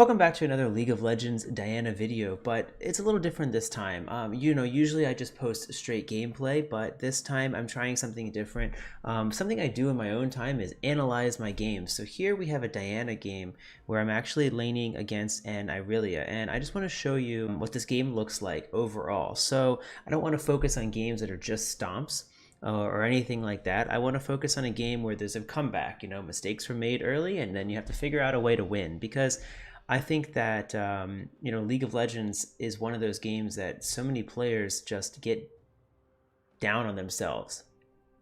Welcome back to another League of Legends Diana video, but it's a little different this time. Usually I just post straight gameplay, but this time I'm trying something different. Something I do in my own time is analyze my games. So here we have a Diana game where I'm actually laning against an Irelia, and I just want to show you what this game looks like overall. So I don't want to focus on games that are just stomps. Or anything like that. I want to focus on a game where there's a comeback, mistakes were made early and then you have to figure out a way to win, because I think that League of Legends is one of those games that so many players just get down on themselves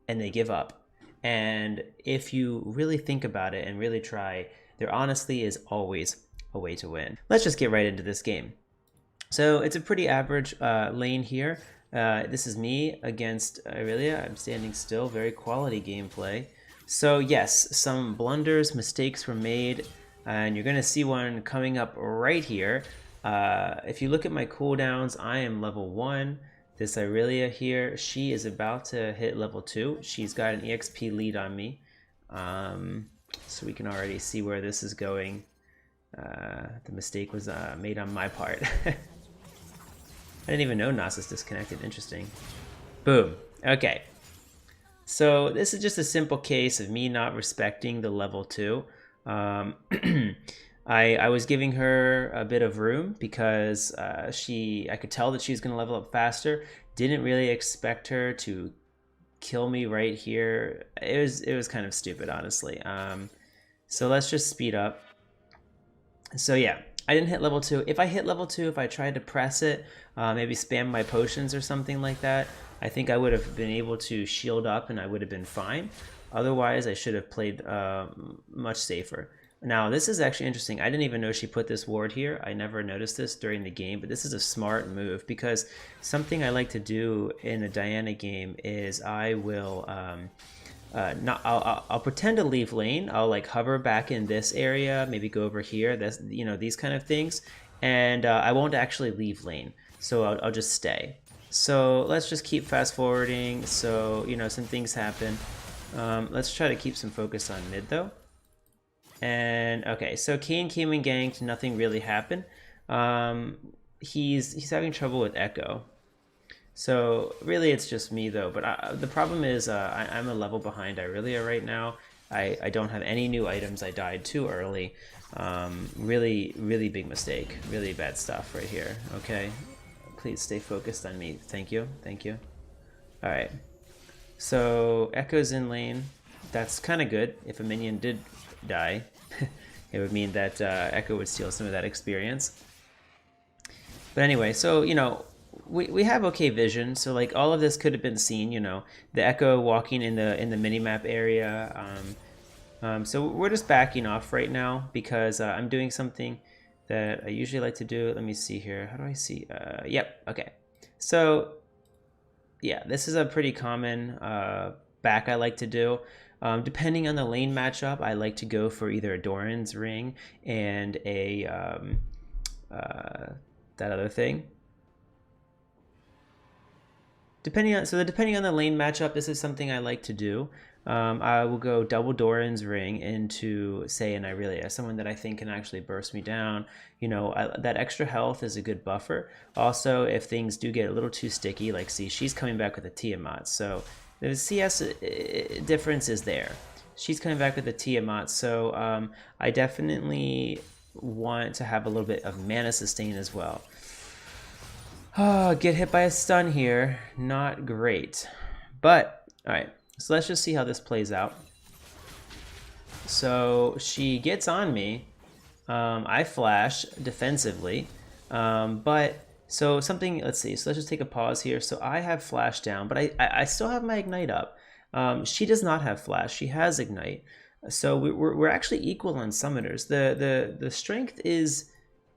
and they give up. And if you really think about it and really try, there honestly is always a way to win. Let's just get right into this game. So it's a pretty average lane here. This is me against Irelia. I'm standing still, very quality gameplay. So yes, some blunders, mistakes were made, and you're gonna see one coming up right here. If you look at my cooldowns, I am level 1. This Irelia here, she is about to hit level 2. She's got an EXP lead on me. So we can already see where this is going. The mistake was made on my part. I didn't even know Nas is disconnected. Interesting. Boom. Okay. So this is just a simple case of me not respecting the level 2. I was giving her a bit of room because I could tell that she's going to level up faster. Didn't really expect her to kill me right here. It was kind of stupid, honestly. So let's just speed up. So yeah, I didn't hit level 2. If I hit level 2, if I tried to press it, maybe spam my potions or something like that, I think I would have been able to shield up and I would have been fine. Otherwise, I should have played much safer. Now, this is actually interesting. I didn't even know she put this ward here. I never noticed this during the game, but this is a smart move, because something I like to do in a Diana game is I will... I'll pretend to leave lane. I'll like hover back in this area, maybe go over here. That's these kind of things, and I won't actually leave lane. So I'll just stay. So let's just keep fast forwarding. So some things happen. Let's try to keep some focus on mid though. And okay, so Kayn came and ganked. Nothing really happened. He's having trouble with Echo. So really it's just me though, but the problem is I'm a level behind Irelia right now. I don't have any new items. I died too early. Really big mistake. Really bad stuff right here. Okay, please stay focused on me. Thank you. All right, so Echo's in lane. That's kind of good. If a minion did die, it would mean that Echo would steal some of that experience. But anyway, so we have okay vision, so like all of this could have been seen, the Echo walking in the minimap area. So we're just backing off right now because I'm doing something that I usually like to do. Let me see here. How do I see? Yep. Okay. So yeah, this is a pretty common back I like to do. Depending on the lane matchup, I like to go for either a Doran's ring and a that other thing. Depending on the lane matchup, this is something I like to do. I will go double Doran's ring into, say, an Irelia, someone that I think can actually burst me down. That extra health is a good buffer. Also, if things do get a little too sticky, like see, she's coming back with a Tiamat, so the CS difference is there. She's coming back with a Tiamat, so I definitely want to have a little bit of mana sustain as well. Get hit by a stun here. Not great. But, alright. So let's just see how this plays out. So she gets on me. I flash defensively. So something, let's see. So let's just take a pause here. So I have flash down, but I still have my ignite up. She does not have flash. She has ignite. So we're actually equal on summoners. The strength is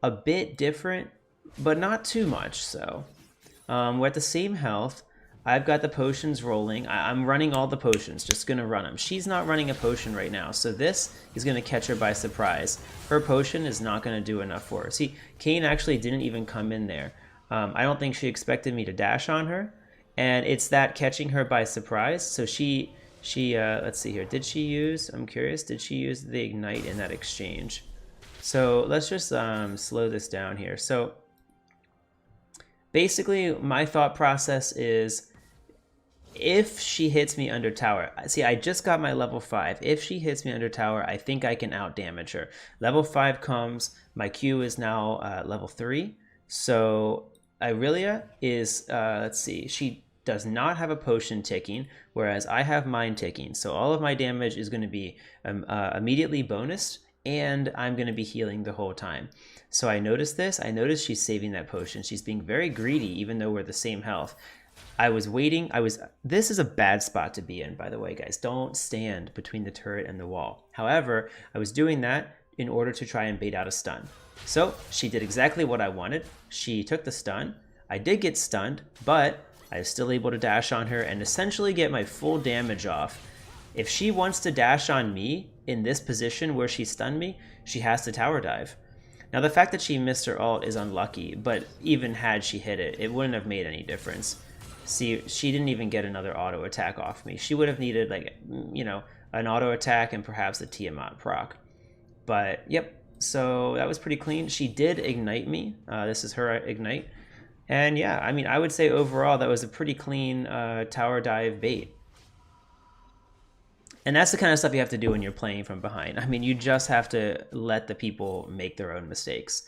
a bit different, but not too much. So we're at the same health. I've got the potions rolling. I'm running all the potions, just gonna run them. She's not running a potion right now, so this is gonna catch her by surprise. Her potion is not gonna do enough for her. See, Kayn actually didn't even come in there. I don't think she expected me to dash on her, and it's that catching her by surprise. So she let's see here, did she use, I'm curious, did she use the ignite in that exchange? So let's just slow this down here. So basically, my thought process is if she hits me under tower, see, I just got my level 5. If she hits me under tower, I think I can out damage her. Level 5 comes, my Q is now level 3. So Irelia is, let's see, she does not have a potion ticking, whereas I have mine ticking. So all of my damage is going to be immediately bonused, and I'm going to be healing the whole time. So I noticed this. I noticed she's saving that potion. She's being very greedy, even though we're the same health. I was waiting. This is a bad spot to be in, by the way, guys. Don't stand between the turret and the wall. However, I was doing that in order to try and bait out a stun. So she did exactly what I wanted. She took the stun. I did get stunned, but I was still able to dash on her and essentially get my full damage off. If she wants to dash on me in this position where she stunned me, she has to tower dive. Now, the fact that she missed her ult is unlucky, but even had she hit it, it wouldn't have made any difference. See, she didn't even get another auto attack off me. She would have needed, like, you know, an auto attack and perhaps a Tiamat proc. But, yep, so that was pretty clean. She did ignite me. This is her ignite. And, yeah, I mean, I would say overall that was a pretty clean tower dive bait. And that's the kind of stuff you have to do when you're playing from behind. I mean, you just have to let the people make their own mistakes.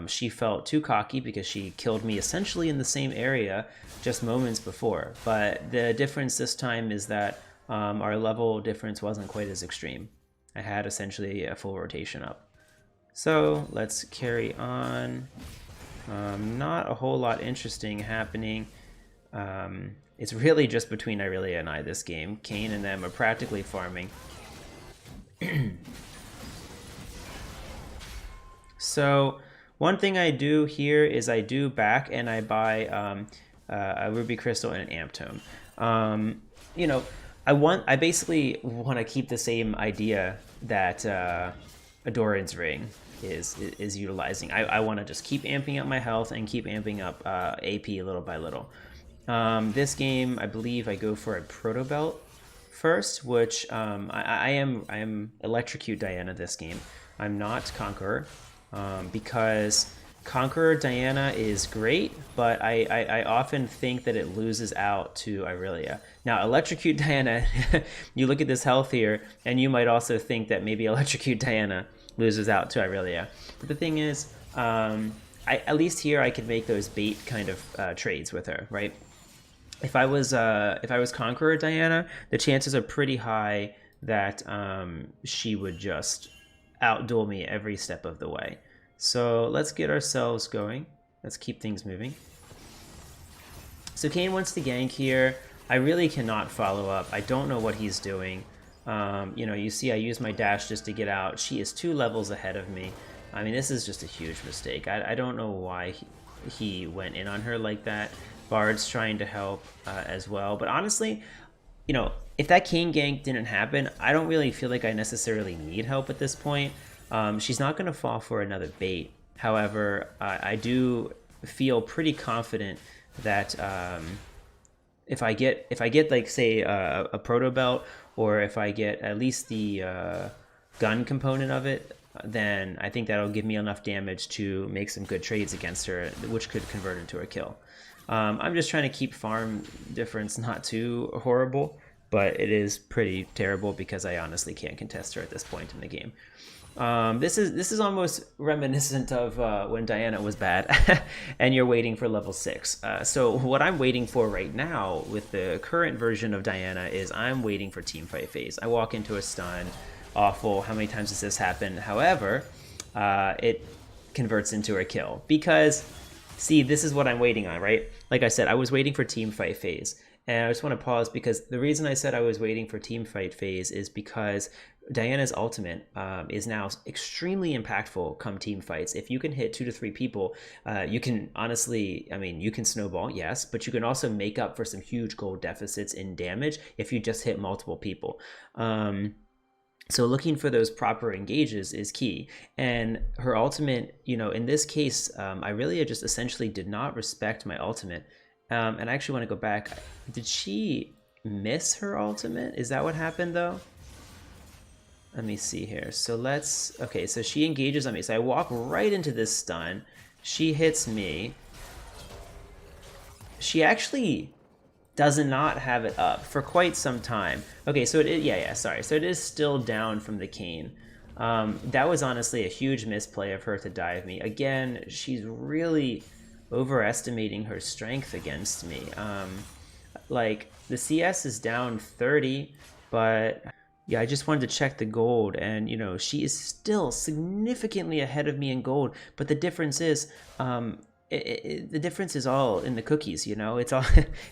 She felt too cocky because she killed me essentially in the same area just moments before. But the difference this time is that our level difference wasn't quite as extreme. I had essentially a full rotation up. So let's carry on. Not a whole lot interesting happening. It's really just between Irelia and I this game. Kane and them are practically farming. So one thing I do here is I do back and I buy a ruby crystal and an amp tome. You know, I basically want to keep the same idea that Adoran's ring is utilizing. I want to just keep amping up my health and keep amping up AP little by little. This game, I believe I go for a proto belt first, which I am electrocute Diana this game. I'm not Conqueror, because Conqueror Diana is great, but I often think that it loses out to Irelia. Now, electrocute Diana, you look at this health here, and you might also think that maybe electrocute Diana loses out to Irelia. But the thing is, at least here I could make those bait kind of trades with her, right? If I was Conqueror Diana, the chances are pretty high that she would just outduel me every step of the way. So let's get ourselves going. Let's keep things moving. So Kane wants to gank here. I really cannot follow up. I don't know what he's doing. You know, you see I use my dash just to get out. She is 2 levels ahead of me. I mean, this is just a huge mistake. I don't know why he went in on her like that. Bard's trying to help as well. But honestly, you know, if that Kane gank didn't happen, I don't really feel like I necessarily need help at this point. She's not going to fall for another bait. However, I do feel pretty confident that if I get like, say, a proto belt, or if I get at least the gun component of it, then I think that'll give me enough damage to make some good trades against her, which could convert into a kill. I'm just trying to keep farm difference not too horrible, but it is pretty terrible because I honestly can't contest her at this point in the game. This is almost reminiscent of when Diana was bad and you're waiting for level 6. So what I'm waiting for right now with the current version of Diana is I'm waiting for teamfight phase. I walk into a stun, awful, how many times does this happen? However, it converts into a kill because, see, this is what I'm waiting on, right? Like I said, I was waiting for teamfight phase. And I just want to pause because the reason I said I was waiting for teamfight phase is because Diana's ultimate is now extremely impactful come team fights. If you can hit 2 to 3 people, you can honestly, I mean, you can snowball, yes, but you can also make up for some huge gold deficits in damage if you just hit multiple people. So looking for those proper engages is key. And her ultimate, you know, in this case, I really just essentially did not respect my ultimate. And I actually want to go back. Did she miss her ultimate? Is that what happened though? let me see here. So let's, okay, so she engages on me. So I walk right into this stun. She hits me. She actually does not have it up for quite some time. Okay, so it is, yeah, sorry. So it is still down from the cane. That was honestly a huge misplay of her to dive me. Again, she's really overestimating her strength against me. Like, the CS is down 30, but yeah, I just wanted to check the gold, and you know, she is still significantly ahead of me in gold, but the difference is, the difference is all in the cookies, you know, it's all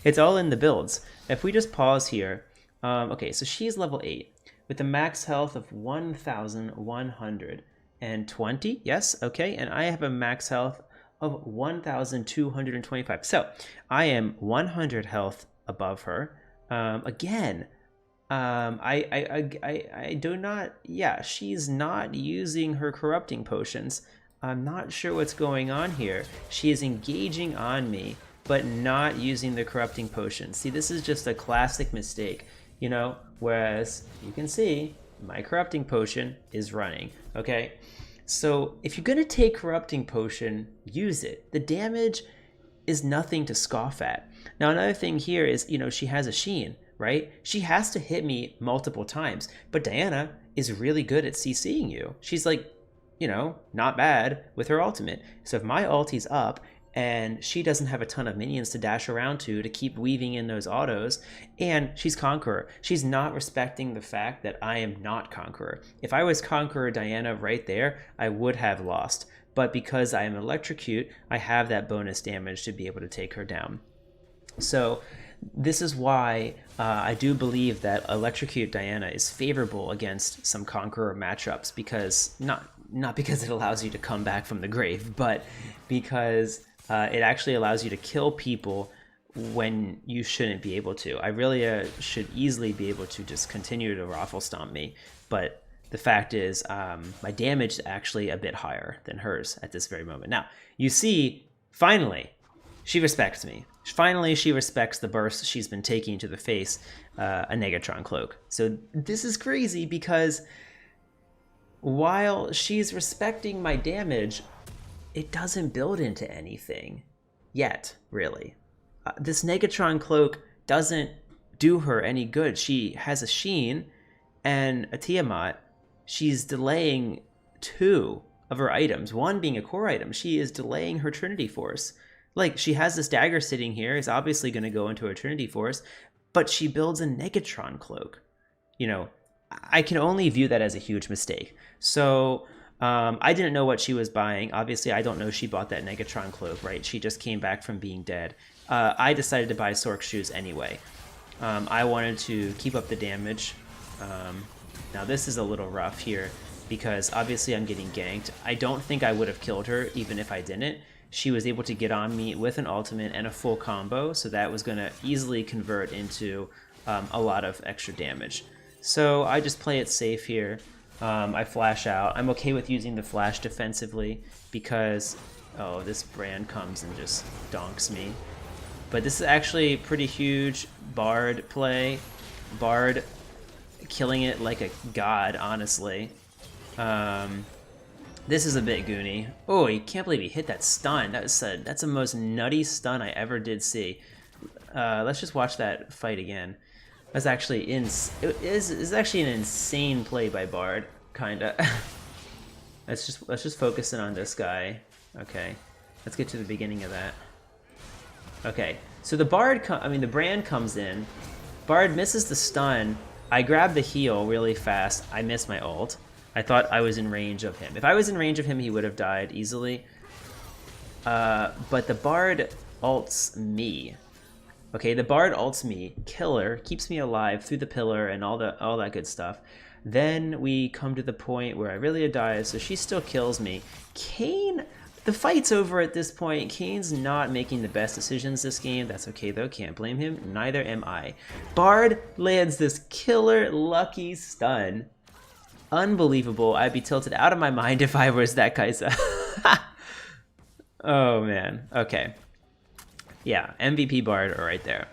it's all in the builds. If we just pause here, okay, so she's level 8 with a max health of 1,120. Yes, okay, and I have a max health of 1,225. So I am 100 health above her. Again, I do not. Yeah, she's not using her corrupting potions. I'm not sure what's going on here. She is engaging on me, but not using the corrupting potion. See, this is just a classic mistake, you know, whereas you can see my corrupting potion is running, okay? So if you're gonna take corrupting potion, use it. The damage is nothing to scoff at. Now, another thing here is, you know, she has a Sheen, right? She has to hit me multiple times, but Diana is really good at CCing you. She's like, you know, not bad with her ultimate. So if my ulti's up and she doesn't have a ton of minions to dash around to keep weaving in those autos, and she's Conqueror, she's not respecting the fact that I am not Conqueror. If I was Conqueror Diana right there, I would have lost. But because I am Electrocute, I have that bonus damage to be able to take her down. So this is why I do believe that Electrocute Diana is favorable against some Conqueror matchups, because not because it allows you to come back from the grave, but because it actually allows you to kill people when you shouldn't be able to. I really should easily be able to just continue to raffle stomp me, but the fact is my damage is actually a bit higher than hers at this very moment. Now, you see, finally, she respects me. Finally, she respects the burst she's been taking to the face, a Negatron Cloak. So this is crazy because while she's respecting my damage, it doesn't build into anything yet, really. This Negatron Cloak doesn't do her any good. She has a Sheen and a Tiamat. She's delaying 2 of her items, one being a core item. She is delaying her Trinity Force. Like, she has this dagger sitting here. It's obviously going to go into her Trinity Force, but she builds a Negatron Cloak. You know, I can only view that as a huge mistake. So I didn't know what she was buying. Obviously, I don't know she bought that Negatron Cloak, right? She just came back from being dead. I decided to buy Sork Shoes anyway. I wanted to keep up the damage. Now, this is a little rough here because obviously I'm getting ganked. I don't think I would have killed her even if I didn't. She was able to get on me with an ultimate and a full combo, so that was going to easily convert into a lot of extra damage. So I just play it safe here. I flash out. I'm okay with using the flash defensively because, oh, this brand comes and just donks me. But this is actually pretty huge Bard play. Bard killing it like a god, honestly. This is a bit goony. Oh, I can't believe he hit that stun. That's the most nutty stun I ever did see. Let's just watch that fight again. That's actually it is actually an insane play by Bard, kinda. let's just focus in on this guy. Okay, let's get to the beginning of that. Okay, so the brand comes in. Bard misses the stun. I grab the heal really fast. I miss my ult. I thought I was in range of him. If I was in range of him, he would have died easily. But the Bard ults me. Okay, the Bard ults me, killer, keeps me alive through the pillar and all that good stuff. Then we come to the point where Irelia dies, so she still kills me. Kayn, the fight's over at this point. Kayn's not making the best decisions this game. That's okay though, can't blame him. Neither am I. Bard lands this killer lucky stun. Unbelievable. I'd be tilted out of my mind if I was that Kaisa. Oh man. Okay. Yeah, MVP Bard right there.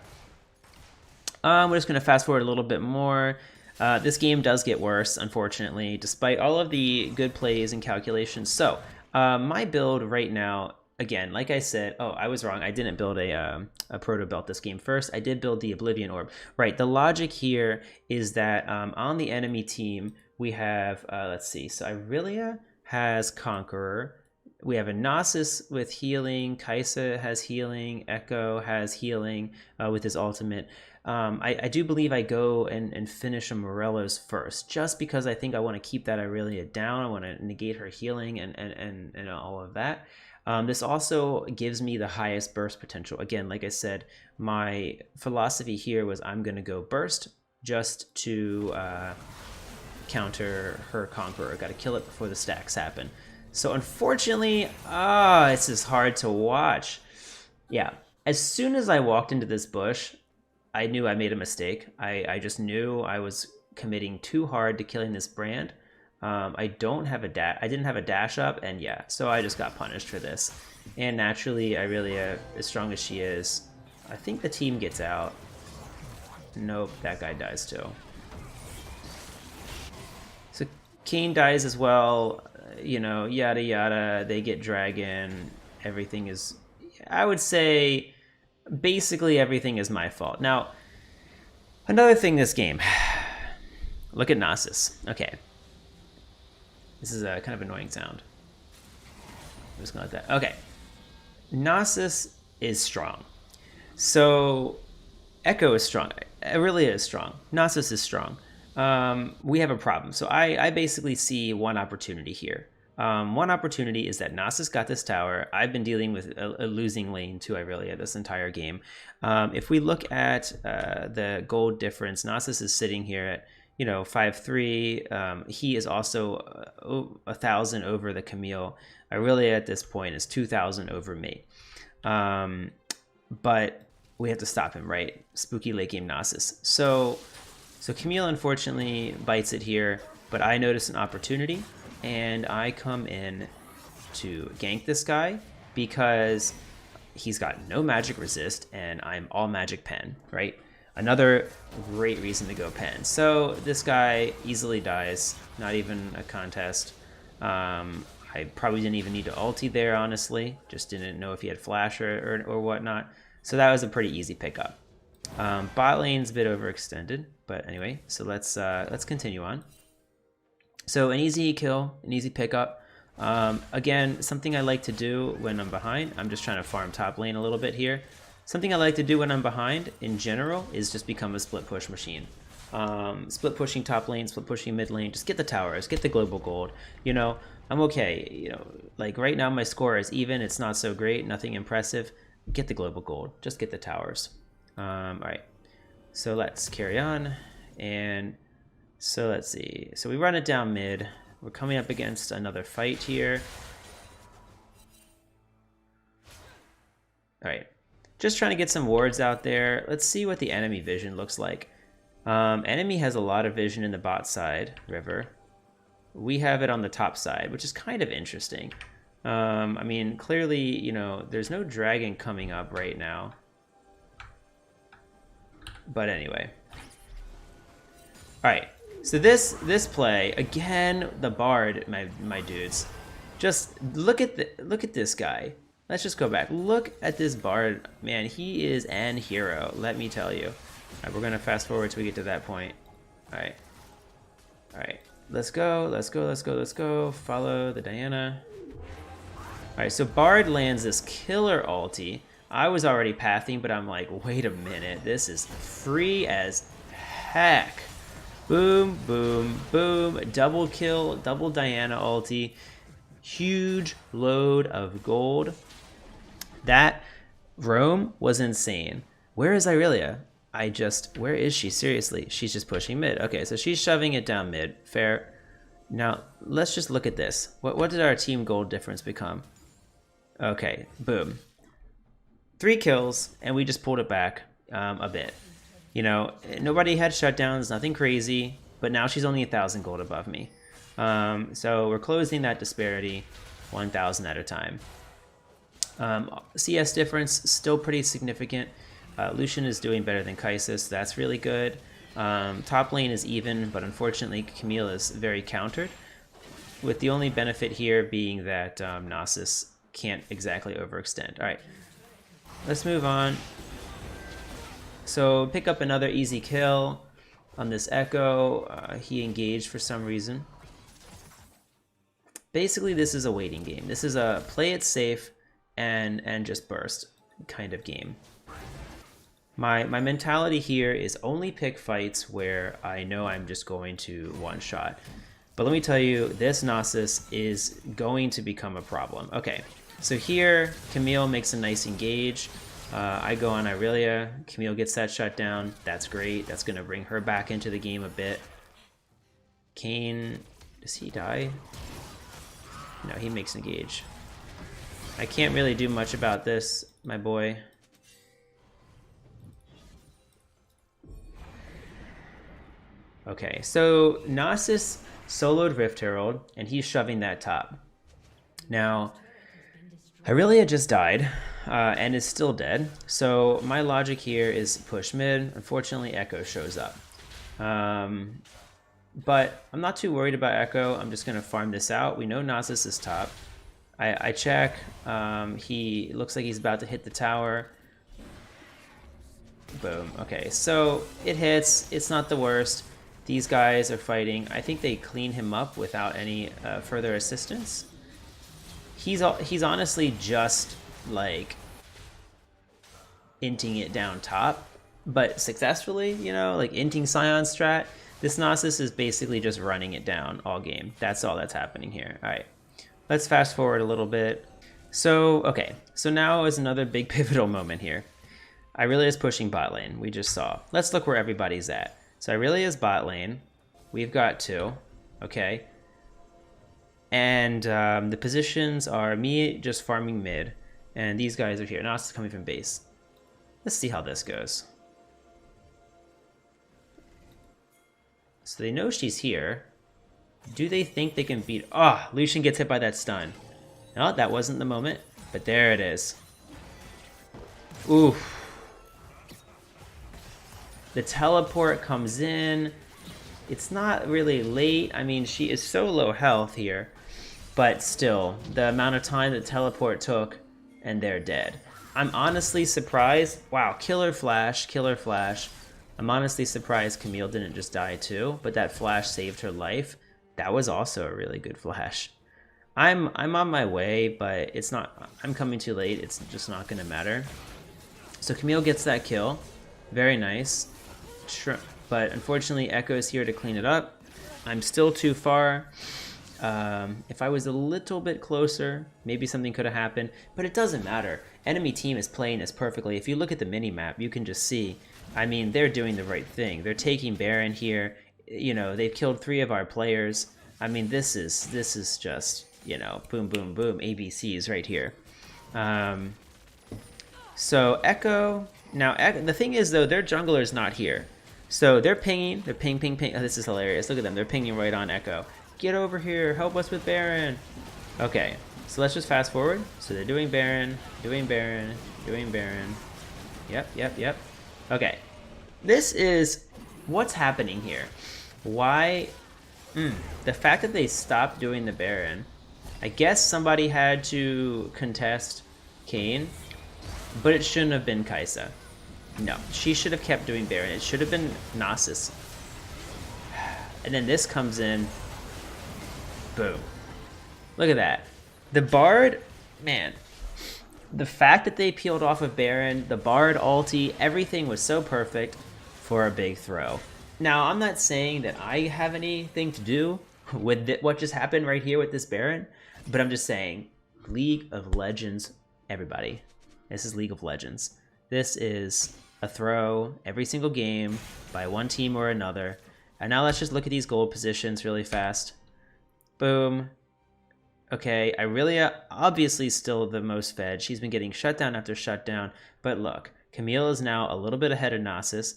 We're just gonna fast forward a little bit more. This game does get worse, unfortunately, despite all of the good plays and calculations. So my build right now, again, like I said, oh, I was wrong. I didn't build a proto belt this game first. I did build the Oblivion Orb. Right, the logic here is that on the enemy team, we have, let's see, so Irelia has Conqueror. We have a Nasus with healing, Kaisa has healing, Echo has healing with his ultimate. I do believe I go and finish a Morello's first, just because I think I want to keep that Irelia down. I want to negate her healing and all of that. This also gives me the highest burst potential. Again, like I said, my philosophy here was I'm going to go burst just to counter her Conqueror. Got to kill it before the stacks happen. So unfortunately, this is hard to watch. Yeah, as soon as I walked into this bush, I knew I made a mistake. I just knew I was committing too hard to killing this brand. I didn't have a dash up, and yeah, so I just got punished for this. And naturally, Irelia, as strong as she is, I think the team gets out. Nope, that guy dies too. So Kayn dies as well. You know, yada yada. They get dragon. Everything is, I would say, basically everything is my fault. Now, another thing this game. Look at Nasus. Okay. This is a kind of annoying sound. I'm just gonna let that. Okay. Nasus is strong. So Echo is strong. Irelia is strong. Nasus is strong. We have a problem. So I basically see one opportunity here. One opportunity is that Nasus got this tower. I've been dealing with a losing lane to Irelia this entire game. If we look at the gold difference, Nasus is sitting here at 5-3. He is also 1,000 over the Camille. Irelia at this point is 2,000 over me. But we have to stop him, right? Spooky late game Nasus. So Camille unfortunately bites it here, but I notice an opportunity and I come in to gank this guy because he's got no magic resist and I'm all magic pen, right? Another great reason to go pen. So this guy easily dies, not even a contest. I probably didn't even need to ulti there, honestly. Just didn't know if he had flash or whatnot. So that was a pretty easy pickup. Bot lane's a bit overextended, but anyway, so let's continue on. So an easy kill, an easy pickup. Again, something I like to do when I'm behind, I'm just trying to farm top lane a little bit here. Something I like to do when I'm behind, in general, is just become a split push machine. Split pushing top lane, split pushing mid lane, just get the towers, get the global gold. I'm okay. Like right now my score is even, it's not so great, nothing impressive. Get the global gold, just get the towers. All right, so let's carry on. And so let's see. So we run it down mid. We're coming up against another fight here. All right, just trying to get some wards out there. Let's see what the enemy vision looks like. Enemy has a lot of vision in the bot side, river. We have it on the top side, which is kind of interesting. I mean, clearly, there's no dragon coming up right now. But anyway. All right. So this play, again, the Bard, my dudes. Just look at this guy. Let's just go back. Look at this Bard. Man, he is an hero, let me tell you. All right, we're going to fast forward till we get to that point. All right. All right. Let's go. Let's go. Let's go. Let's go. Follow the Diana. All right, so Bard lands this killer ulti. I was already pathing, but I'm like, wait a minute. This is free as heck. Boom, boom, boom. Double kill, double Diana ulti. Huge load of gold. That roam was insane. Where is Irelia? Where is she? Seriously, she's just pushing mid. Okay, so she's shoving it down mid. Fair. Now, let's just look at this. What did our team gold difference become? Okay, boom. 3 kills, and we just pulled it back a bit. Nobody had shutdowns, nothing crazy, but now she's only 1,000 gold above me. So we're closing that disparity 1,000 at a time. CS difference, still pretty significant. Lucian is doing better than Kaisa, so that's really good. Top lane is even, but unfortunately Camille is very countered, with the only benefit here being that Nasus can't exactly overextend. All right, let's move on. So pick up another easy kill on this Echo. He engaged for some reason. Basically, this is a waiting game. This is a play it safe and just burst kind of game. My mentality here is only pick fights where I know I'm just going to one-shot. But let me tell you, this Nasus is going to become a problem. Okay, so here, Camille makes a nice engage. I go on Irelia. Camille gets that shut down. That's great. That's going to bring her back into the game a bit. Kayn, does he die? No, he makes engage. I can't really do much about this, my boy. Okay, so Nasus soloed Rift Herald, and he's shoving that top. Now, Irelia just died, and is still dead, so my logic here is push mid. Unfortunately, Echo shows up. But I'm not too worried about Echo. I'm just going to farm this out. We know Nasus is top. I check. He looks like he's about to hit the tower. Boom. Okay, so it hits. It's not the worst. These guys are fighting. I think they clean him up without any further assistance. He's honestly just like inting it down top, but successfully, you know, like inting Scion strat. This Nasus is basically just running it down all game. That's all that's happening here. All right, let's fast forward a little bit. So, okay, so now is another big pivotal moment here. Irelia's pushing bot lane, we just saw. Let's look where everybody's at. So Irelia's bot lane, we've got 2, okay? And the positions are me just farming mid, and these guys are here. Nasus coming from base. Let's see how this goes. So they know she's here. Do they think they can beat... Oh, Lucian gets hit by that stun. No, that wasn't the moment, but there it is. Oof. The teleport comes in. It's not really late. I mean, she is so low health here, but still, the amount of time the teleport took, and they're dead. I'm honestly surprised. Wow, killer flash, killer flash. I'm honestly surprised Camille didn't just die too, but that flash saved her life. That was also a really good flash. I'm on my way, but it's not. I'm coming too late. It's just not gonna matter. So Camille gets that kill. Very nice. But unfortunately, Echo is here to clean it up. I'm still too far. If I was a little bit closer, maybe something could have happened, but it doesn't matter. Enemy team is playing this perfectly. If you look at the mini-map, you can just see, I mean, they're doing the right thing. They're taking Baron here. You know, they've killed 3 of our players. I mean, this is just, you know, boom, boom, boom, ABCs right here. So Echo, now the thing is though, their jungler's not here. So they're pinging, they're ping, ping, ping. Oh, this is hilarious. Look at them, they're pinging right on Echo. Get over here, help us with Baron. Okay, so let's just fast forward. So they're doing Baron, doing Baron, doing Baron. Yep. Okay, this is what's happening here. Why? The fact that they stopped doing the Baron, I guess somebody had to contest Kayn, but it shouldn't have been Kai'Sa. No, she should have kept doing Baron. It should have been Nasus. And then this comes in. Boom. Look at that. The Bard, man, the fact that they peeled off of Baron, the Bard ulti, everything was so perfect for a big throw. Now, I'm not saying that I have anything to do with what just happened right here with this Baron, but I'm just saying, League of Legends, everybody. This is League of Legends. This is a throw every single game by one team or another. And now let's just look at these gold positions really fast. Boom. Okay, Irelia obviously still the most fed. She's been getting shutdown after shutdown. But look, Camille is now a little bit ahead of Nasus.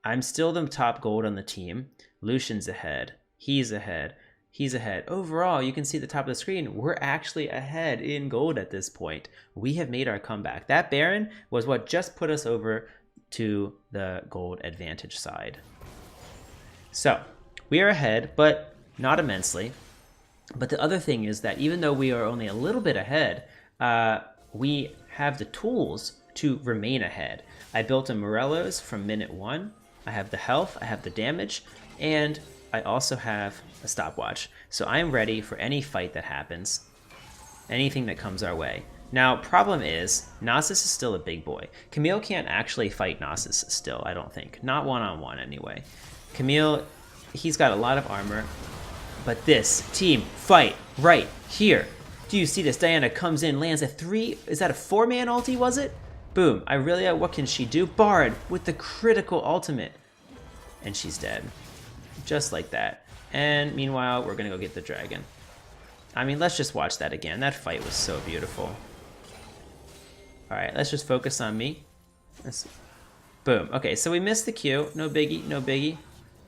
I'm still the top gold on the team. Lucian's ahead. He's ahead. He's ahead. Overall, you can see at the top of the screen, we're actually ahead in gold at this point. We have made our comeback. That Baron was what just put us over to the gold advantage side. So we are ahead, but not immensely. But the other thing is that even though we are only a little bit ahead, we have the tools to remain ahead. I built a Morello's from minute 1. I have the health, I have the damage, and I also have a stopwatch. So I am ready for any fight that happens, anything that comes our way. Now, problem is, Nasus is still a big boy. Camille can't actually fight Nasus still, I don't think. Not one-on-one anyway. Camille, he's got a lot of armor, but this team fight right here. Do you see this? Diana comes in, lands a 3, is that a 4-man ulti, was it? Boom, Irelia, what can she do? Bard with the critical ultimate. And she's dead. Just like that. And meanwhile, we're gonna go get the dragon. I mean, let's just watch that again. That fight was so beautiful. All right, let's just focus on me. Boom, okay, so we missed the Q. No biggie, no biggie.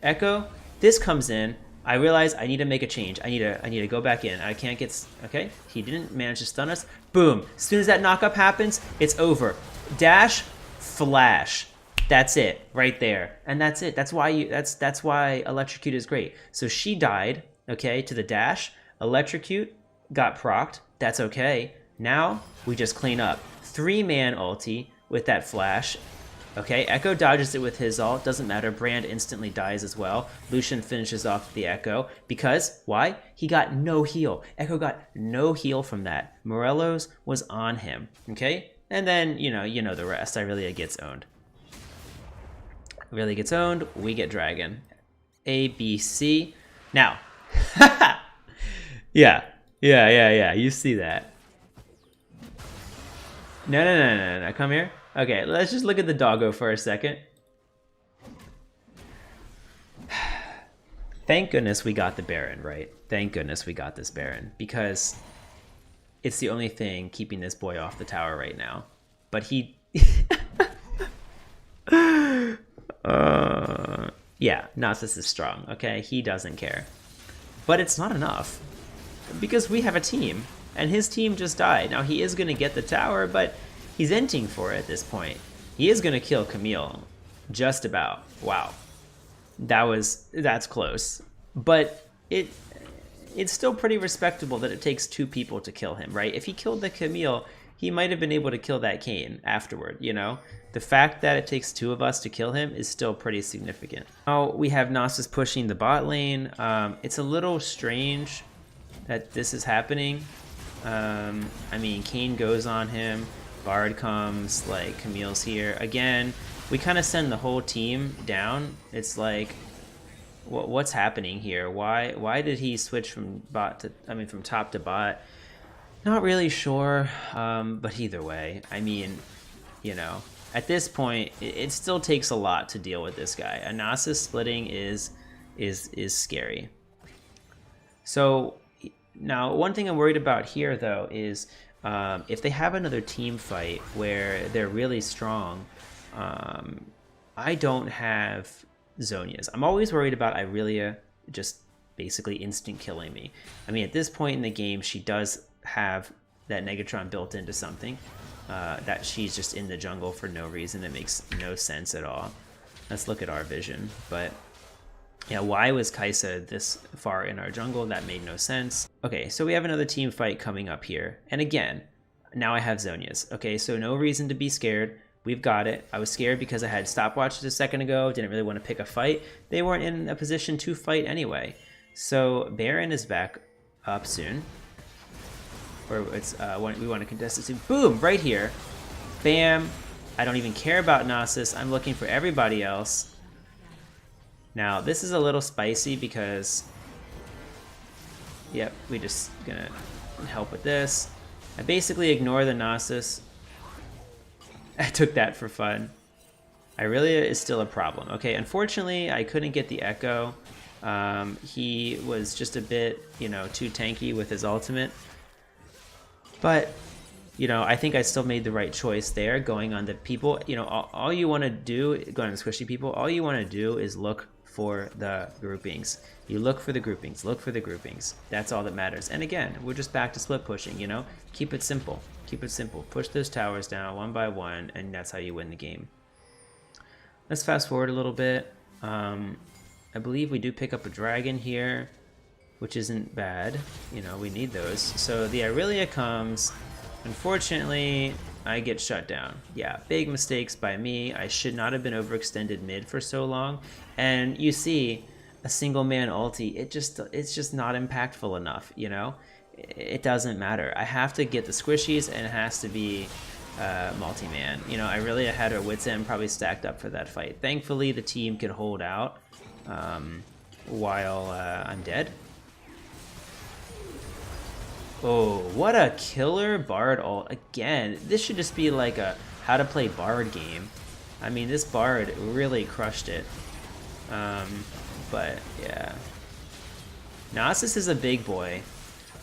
Echo, this comes in. I realize I need to make a change. I need to go back in. I can't get, okay, he didn't manage to stun us. Boom, as soon as that knockup happens, it's over. Dash, flash. That's it, right there. And that's it. That's why Electrocute is great. So she died, okay, to the dash. Electrocute got procced. That's okay. Now we just clean up. 3-man ulti with that flash. Okay, Echo dodges it with his ult. Doesn't matter. Brand instantly dies as well. Lucian finishes off the Echo because why? He got no heal. Echo got no heal from that. Morello's was on him. Okay, and then you know the rest. Irelia gets owned. Really gets owned. We get dragon. A, B, C. Now, yeah. You see that? No. Come here. Okay, let's just look at the doggo for a second. Thank goodness we got the Baron, right? Thank goodness we got this Baron, because it's the only thing keeping this boy off the tower right now. But he... yeah, Nasus is strong, okay? He doesn't care. But it's not enough, because we have a team, and his team just died. Now, he is going to get the tower, but he's inting for it at this point. He is going to kill Camille, just about. Wow. That's close. But it's still pretty respectable that it takes 2 people to kill him, right? If he killed the Camille, he might have been able to kill that Kayn afterward, you know? The fact that it takes 2 of us to kill him is still pretty significant. Now we have Nasus pushing the bot lane. It's a little strange that this is happening. I mean, Kayn goes on him. Bard comes, like, Camille's here. Again, we kind of send the whole team down. It's like, what's happening here? Why did he switch from from top to bot? Not really sure, but either way, I mean, you know, at this point, it still takes a lot to deal with this guy. A Nasus splitting is scary. So now, one thing I'm worried about here, though, is if they have another team fight where they're really strong, I don't have Zhonya's. I'm always worried about Irelia just basically instant killing me. I mean, at this point in the game, she does have that Negatron built into something, that she's just in the jungle for no reason. It makes no sense at all. Let's look at our vision. But yeah, why was Kai'Sa this far in our jungle? That made no sense. Okay, so we have another team fight coming up here. And again, now I have Zhonya's. Okay, so no reason to be scared. We've got it. I was scared because I had stopwatches a second ago. Didn't really want to pick a fight. They weren't in a position to fight anyway. So Baron is back up soon. Or it's we want to contest it soon. Boom, right here. Bam. I don't even care about Nasus. I'm looking for everybody else. Now, this is a little spicy because, yep, we just gonna help with this. I basically ignore the Nasus. I took that for fun. Irelia is still a problem. Okay, unfortunately, I couldn't get the Echo. He was just a bit, you know, too tanky with his ultimate. But, you know, I think I still made the right choice there, going on the people. You know, all you want to do, going on the squishy people, all you want to do is look for the groupings. You look for the groupings, look for the groupings. That's all that matters. And again, we're just back to split pushing, you know? Keep it simple. Keep it simple. Push those towers down one by one, and that's how you win the game. Let's fast forward a little bit. I believe we do pick up a dragon here, which isn't bad. You know, we need those. So the Irelia comes. Unfortunately, I get shut down. Yeah, big mistakes by me. I should not have been overextended mid for so long. And you see, a single man ulti, it's just not impactful enough, you know? It doesn't matter. I have to get the squishies, and it has to be multi-man. You know, I really had her wits end probably stacked up for that fight. Thankfully, the team can hold out while I'm dead. Oh, what a killer Bard ult. Again, this should just be like a how to play Bard game. I mean, this Bard really crushed it. But yeah. Nasus is a big boy.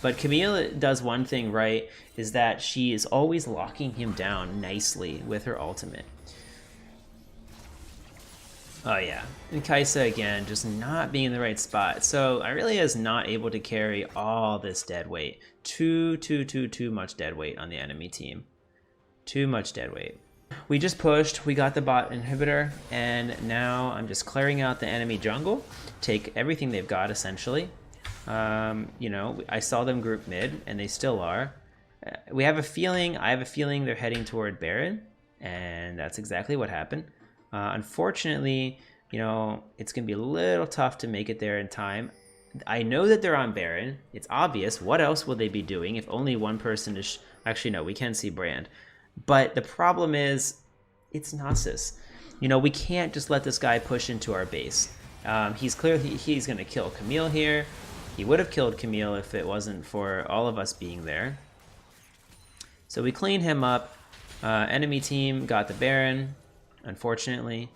But Camille does one thing right, is that she is always locking him down nicely with her ultimate. Oh yeah, and Kaisa again, just not being in the right spot. So Irelia is not able to carry all this dead weight. Too much dead weight on the enemy team. Too much dead weight. We just pushed, we got the bot inhibitor, and now I'm just clearing out the enemy jungle. Take everything they've got, essentially. You know, I saw them group mid, and they still are. I have a feeling they're heading toward Baron, and that's exactly what happened. Unfortunately, you know, it's going to be a little tough to make it there in time. I know that they're on Baron. It's obvious. What else will they be doing if only one person is... Actually, no, we can see Brand. But the problem is, it's Nasus. You know, we can't just let this guy push into our base. He's going to kill Camille here. He would have killed Camille if it wasn't for all of us being there. So we clean him up. Enemy team got the Baron, unfortunately.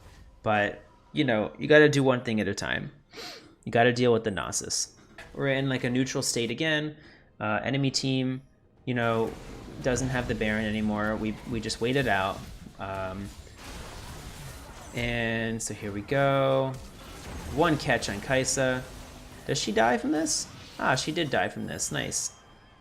But, you know, you got to do one thing at a time. You got to deal with the Nasus. We're in like a neutral state again. Enemy team, you know, doesn't have the Baron anymore. We just waited out. And so here we go. One catch on Kaisa. Does she die from this? Ah, she did die from this. Nice.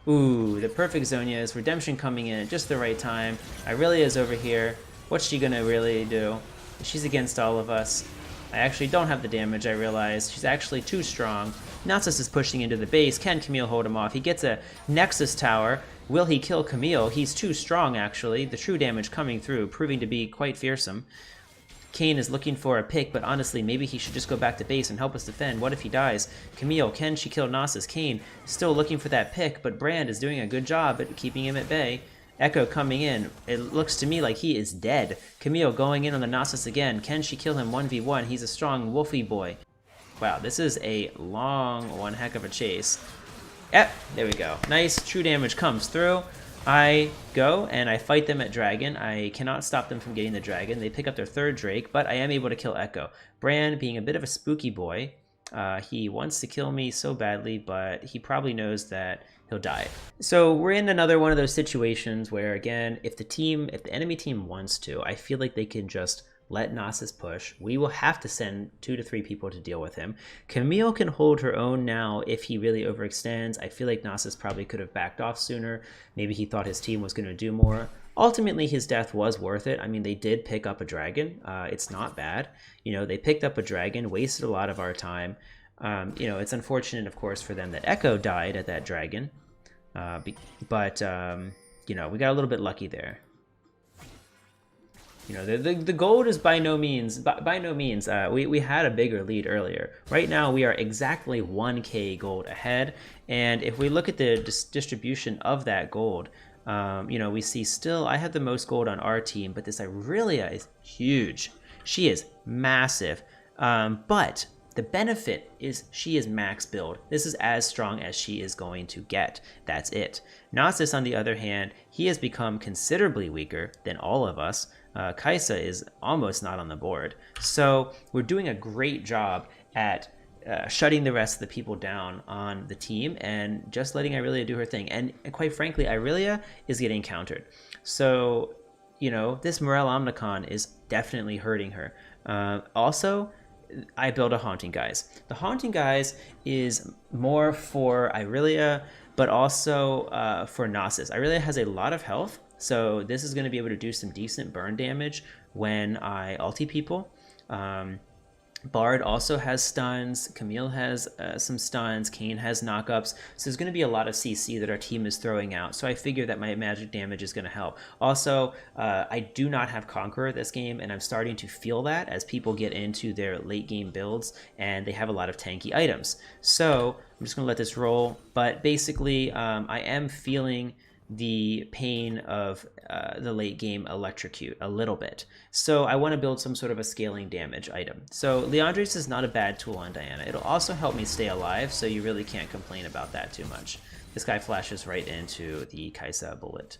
Ooh, the perfect Zhonya's redemption coming in at just the right time. Irelia's over here. What's she gonna really do? She's against all of us. I actually don't have the damage, I realize. She's actually too strong. Nasus is pushing into the base. Can Camille hold him off? He gets a Nexus tower. Will he kill Camille? He's too strong, actually. The true damage coming through, proving to be quite fearsome. Kayn is looking for a pick, but honestly, maybe he should just go back to base and help us defend. What if he dies? Camille, can she kill Nasus? Kayn still looking for that pick, but Brand is doing a good job at keeping him at bay. Echo coming in. It looks to me like he is dead. Camille going in on the Nasus again. Can she kill him 1v1? He's a strong wolfy boy. Wow, this is a long one heck of a chase. Yep, there we go. Nice, true damage comes through. I go and I fight them at Dragon. I cannot stop them from getting the Dragon. They pick up their third Drake, but I am able to kill Echo. Bran, being a bit of a spooky boy, he wants to kill me so badly, but he probably knows that he'll die. So we're in another one of those situations where, again, if the enemy team wants to, I feel like they can just let Nasus push. We will have to send 2 to 3 people to deal with him. Camille can hold her own now if he really overextends. I feel like Nasus probably could have backed off sooner. Maybe he thought his team was going to do more. Ultimately, his death was worth it. I mean, they did pick up a Dragon. It's not bad. You know, they picked up a Dragon, wasted a lot of our time. You know, it's unfortunate, of course, for them that Echo died at that Dragon. But you know, we got a little bit lucky there. You know, the gold is by no means, we had a bigger lead earlier. Right now, we are exactly 1k gold ahead. And if we look at the distribution of that gold, you know, we see still, I have the most gold on our team, but this Irelia is huge. She is massive. But the benefit is she is max build. This is as strong as she is going to get. That's it. Nasus, on the other hand, he has become considerably weaker than all of us. Kaisa is almost not on the board. So we're doing a great job at shutting the rest of the people down on the team and just letting Irelia do her thing. And quite frankly, Irelia is getting countered. So, you know, this Morel Omnicon is definitely hurting her. Also, I build a Haunting Guise. The Haunting Guise is more for Irelia, but also for Nasus. Irelia has a lot of health, so this is going to be able to do some decent burn damage when I ulti people. Bard also has stuns, Camille has some stuns, Kayn has knockups, so there's going to be a lot of CC that our team is throwing out, so I figure that my magic damage is going to help. Also, I do not have Conqueror this game, and I'm starting to feel that as people get into their late game builds, and they have a lot of tanky items. So I'm just going to let this roll, but basically I am feeling the pain of the late game electrocute a little bit. So I want to build some sort of a scaling damage item. So Liandry's is not a bad tool on Diana. It'll also help me stay alive, so you really can't complain about that too much. This guy flashes right into the Kaisa bullet.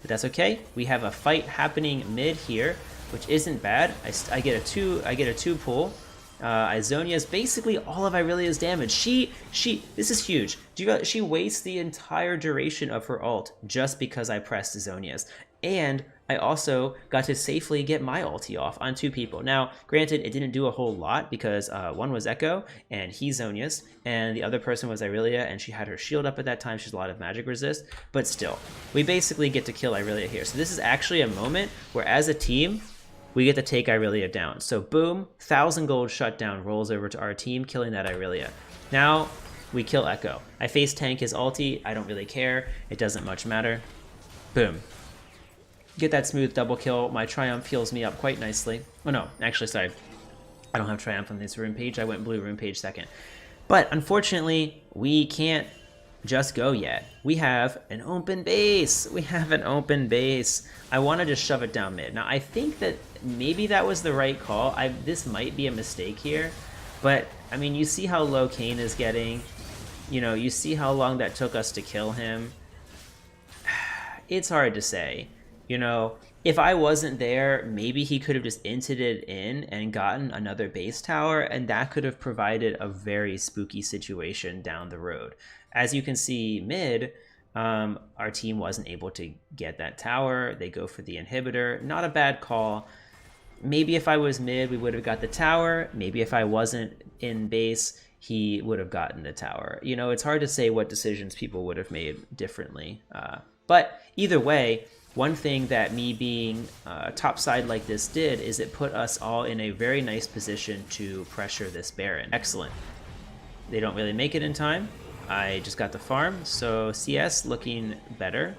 But that's okay. We have a fight happening mid here, which isn't bad. I get a two pull. Izonia's basically all of Irelia's damage. This is huge. She wastes the entire duration of her ult just because I pressed Izonia's. And I also got to safely get my ulti off on 2 people. Now, granted, it didn't do a whole lot because one was Echo and he's Zonia's, and the other person was Irelia, and she had her shield up at that time. She's a lot of magic resist, but still, we basically get to kill Irelia here. So this is actually a moment where, as a team, we get to take Irelia down. So boom, 1,000 gold shutdown rolls over to our team, killing that Irelia. Now we kill Echo. I face tank his ulti. I don't really care. It doesn't much matter. Boom. Get that smooth double kill. My Triumph heals me up quite nicely. Oh no, actually, sorry. I don't have Triumph on this rune page. I went blue rune page second. But unfortunately, we can't just go yet. We have an open base. We have an open base. I want to just shove it down mid. Now, I think that maybe that was the right call. This might be a mistake here. But, I mean, you see how low Kayn is getting. You know, you see how long that took us to kill him. It's hard to say. You know, if I wasn't there, maybe he could have just inted it in and gotten another base tower, and that could have provided a very spooky situation down the road. As you can see mid, our team wasn't able to get that tower. They go for the inhibitor. Not a bad call. Maybe if I was mid, we would have got the tower. Maybe if I wasn't in base, he would have gotten the tower. You know, it's hard to say what decisions people would have made differently. But either way, one thing that me being topside like this did is it put us all in a very nice position to pressure this Baron. Excellent. They don't really make it in time. I just got the farm, so CS looking better.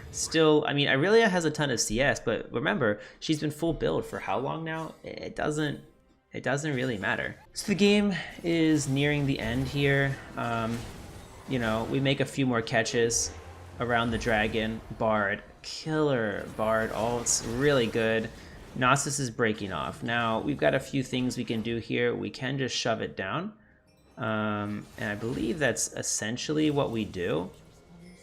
Still, I mean, Irelia has a ton of CS, but remember, she's been full build for how long now? It doesn't really matter. So the game is nearing the end here. You know, we make a few more catches around the dragon. Bard, killer Bard ults, really good. Nasus is breaking off. Now, we've got a few things we can do here. We can just shove it down. And I believe that's essentially what we do.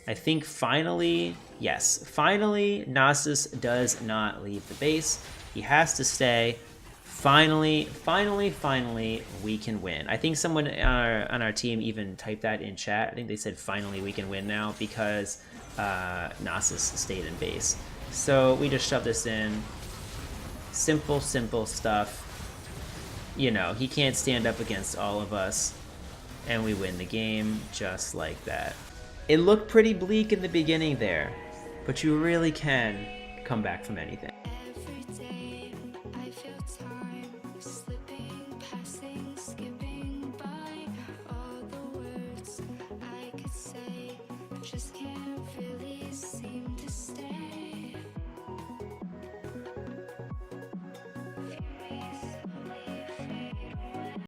I think finally, yes, finally, Nasus does not leave the base. He has to stay. Finally, we can win. I think someone on our team even typed that in chat. I think they said, finally, we can win now because Nasus stayed in base. So we just shove this in. Simple stuff. You know, he can't stand up against all of us. And we win the game just like that. It looked pretty bleak in the beginning there, but you really can come back from anything.